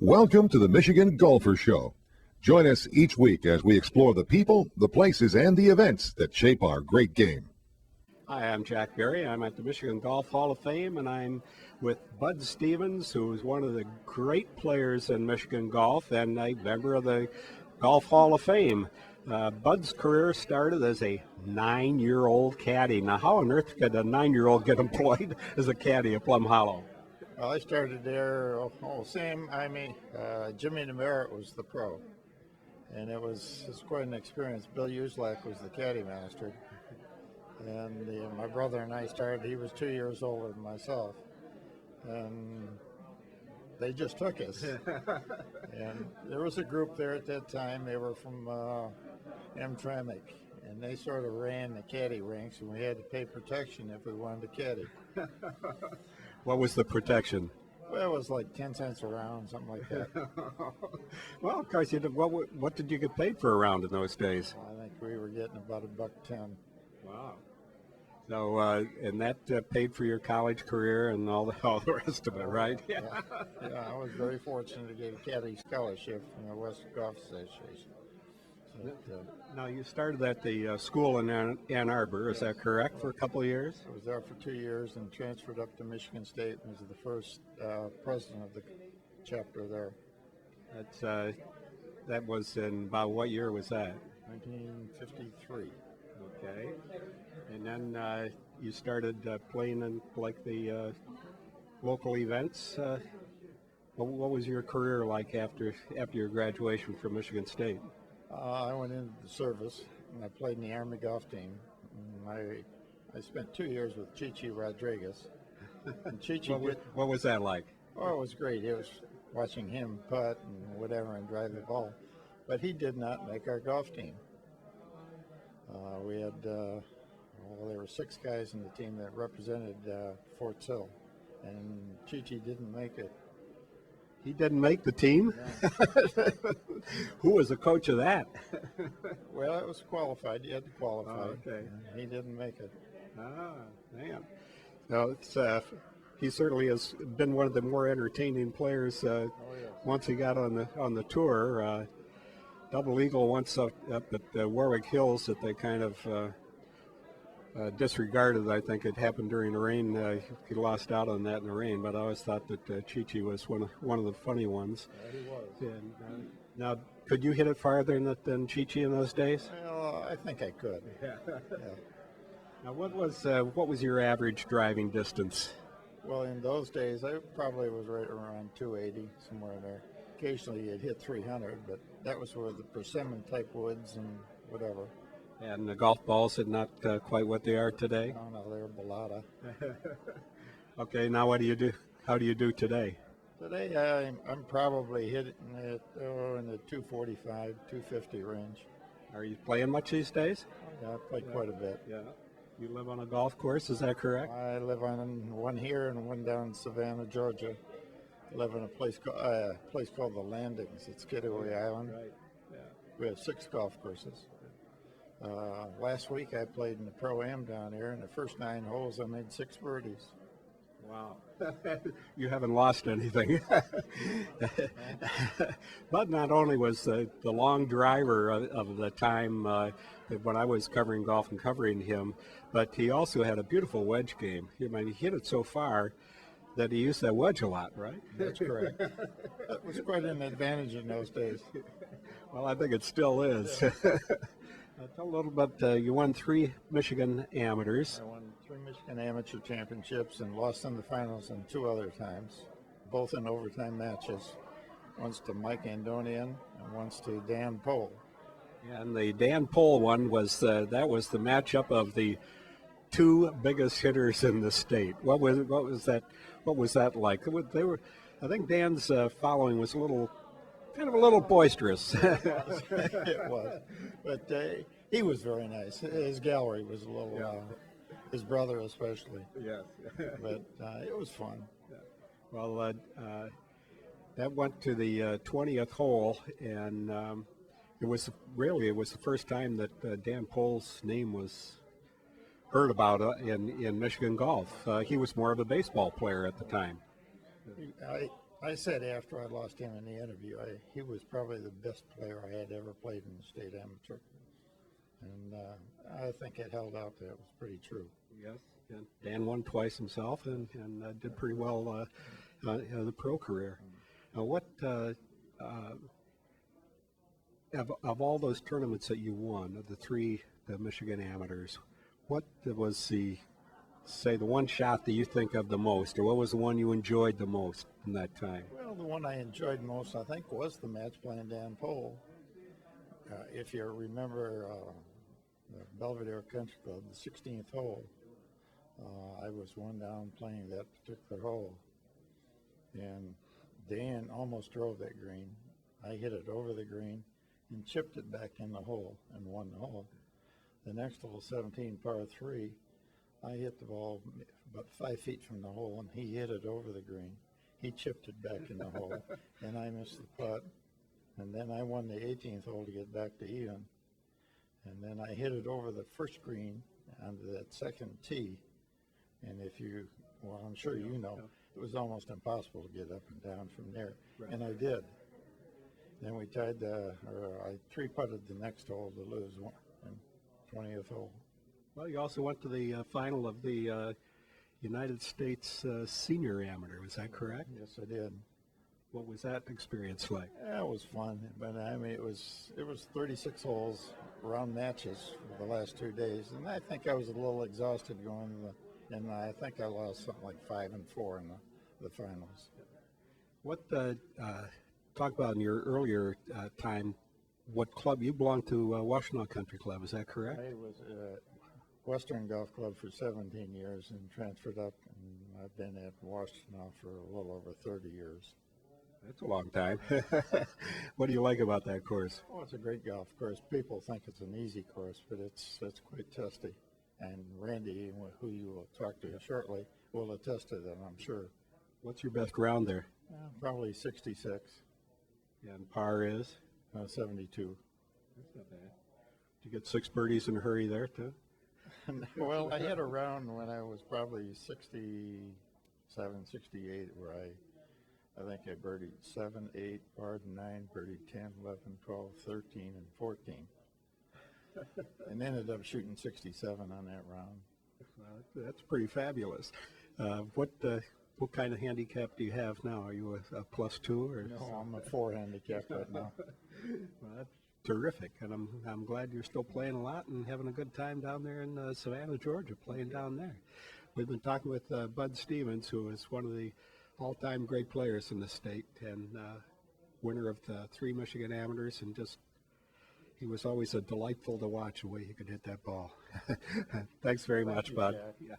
Welcome to the Michigan Golfer Show. Join us each week as we explore the people, the places, and the events that shape our great game. Hi, I'm Jack Berry. I'm at the Michigan Golf Hall of Fame, and I'm with Bud Stevens, who is one of the great players in Michigan golf and a member of the Golf Hall of Fame. Bud's career started as a 9-year-old caddy. Now, how on earth could a 9-year-old get employed as a caddy at Plum Hollow? Well, I started there, Jimmy DeMeritt was the pro, and it's quite an experience. Bill Uselak was the caddy master, and my brother and I started. He was 2 years older than myself, and they just took us. And there was a group there at that time. They were from Amtramck, and they sort of ran the caddy ranks, and we had to pay protection if we wanted to caddy. What was the protection? Well, it was like 10 cents a round, something like that. Well, of course, what did you get paid for a round in those days? Well, I think we were getting about $1.10. Wow. So, and that paid for your college career and all the rest of it, right? Yeah, I was very fortunate to get a caddy scholarship from the West Golf Association. Now, you started at the school in Ann Arbor, is that correct, for a couple of years? I was there for 2 years and transferred up to Michigan State and was the first president of the chapter there. That was in about what year was that? 1953. Okay. And then you started playing in like the local events. What was your career like after your graduation from Michigan State? I went into the service and I played in the Army golf team. And I spent 2 years with Chichi Rodriguez. And Chichi what was that like? Oh, it was great. It was watching him putt and whatever and drive the ball. But he did not make our golf team. We had, there were 6 guys in the team that represented Fort Sill, and Chichi didn't make it. He didn't make the team? No. Who was the coach of that? Well, it was qualified. You had to qualify. Oh, okay. He didn't make it. Ah, man. No, he certainly has been one of the more entertaining players Yes. once he got on the tour. Double eagle once up at Warwick Hills that they kind of disregarded. I think it happened during the rain. He lost out on that in the rain, but I always thought that Chichi was one of the funny ones. Yeah, he was. And, now, could you hit it farther than Chichi in those days? Well, I think I could. Yeah. Yeah. Now, what was your average driving distance? Well, in those days, I probably was right around 280, somewhere in there. Occasionally, you'd hit 300, but that was with the persimmon-type woods and whatever. And the golf balls are not quite what they are today? No, they're Bellata. Okay, now what do you do? How do you do today? Today, I'm probably hitting it in the 245, 250 range. Are you playing much these days? Yeah, I play quite a bit. Yeah. You live on a golf course, is that correct? I live on one here and one down in Savannah, Georgia. I live in a place called the Landings. It's Kitaway Island. Right. Yeah. We have 6 golf courses. Last week I played in the Pro-Am down here. In the first 9 holes, I made 6 birdies. Wow. You haven't lost anything. But not only was the long driver of the time when I was covering golf and covering him, but he also had a beautiful wedge game. He hit it so far that he used that wedge a lot, right? That's correct. That was quite an advantage in those days. Well, I think it still is. Tell a little bit, you won 3 Michigan amateurs. I won 3 Michigan amateur championships and lost in the finals in 2 other times, both in overtime matches. Once to Mike Andonian and once to Dan Pohl. And the Dan Pohl one was that was the matchup of the 2 biggest hitters in the state. What was that like? They were, I think Dan's following was a little boisterous. It was, but he was very nice. His gallery was a little, his brother especially. Yes. But it was fun. Yeah. Well, that went to the 20th hole, and it was the first time that Dan Pohl's name was heard about in Michigan golf. He was more of a baseball player at the time. I said after I lost him in the interview, he was probably the best player I had ever played in the state amateur. And I think it held out there. It was pretty true. Yes, and Dan won twice himself and did pretty well the pro career. What of all those tournaments that you won, of the Michigan amateurs, what was the one shot that you think of the most, or what was the one you enjoyed the most in that time? Well, the one I enjoyed most, I think, was the match playing Dan Pole. If you remember the Belvedere Country Club, the 16th hole, I was one down playing that particular hole. And Dan almost drove that green. I hit it over the green and chipped it back in the hole and won the hole. The next hole, 17 par 3, I hit the ball about 5 feet from the hole and he hit it over the green. He chipped it back in the hole and I missed the putt. And then I won the 18th hole to get back to even. And then I hit it over the first green onto that second tee. And well, I'm sure you know, it was almost impossible to get up and down from there. Right. And I did. Then we tied I three-putted the next hole to lose in 20th hole. Well, you also went to the final of the United States Senior Amateur, was that correct? Yes, I did. What was that experience like? Yeah, it was fun, but I mean, it was 36 holes, round matches for the last 2 days, and I think I was a little exhausted going, and I think I lost something like 5-4 in the finals. What talk about in your earlier time? What club you belonged to? Washtenaw Country Club, is that correct? I was at Western Golf Club for 17 years and transferred up, and I've been at Washtenaw for a little over 30 years. That's a long time. What do you like about that course? Oh, it's a great golf course. People think it's an easy course, but it's quite testy. And Randy, who you will talk to shortly, will attest to that, I'm sure. What's your best round there? Probably 66. And par is? 72. That's not bad. Did you get 6 birdies in a hurry there, too? Well, I had a round when I was probably 67, 68, where I think I birdied 7, 8, parred 9, birdied 10, 11, 12, 13, and 14. And ended up shooting 67 on that round. Well, that's pretty fabulous. What kind of handicap do you have now? Are you a +2 or? No, I'm a 4 handicap right now. Well, that's terrific, and I'm glad you're still playing a lot and having a good time down there in Savannah, Georgia, playing down there. We've been talking with Bud Stevens, who is one of the all-time great players in the state and winner of the 3 Michigan Amateurs, and he was always a delightful to watch the way he could hit that ball. Thanks very much, Bud. Yeah.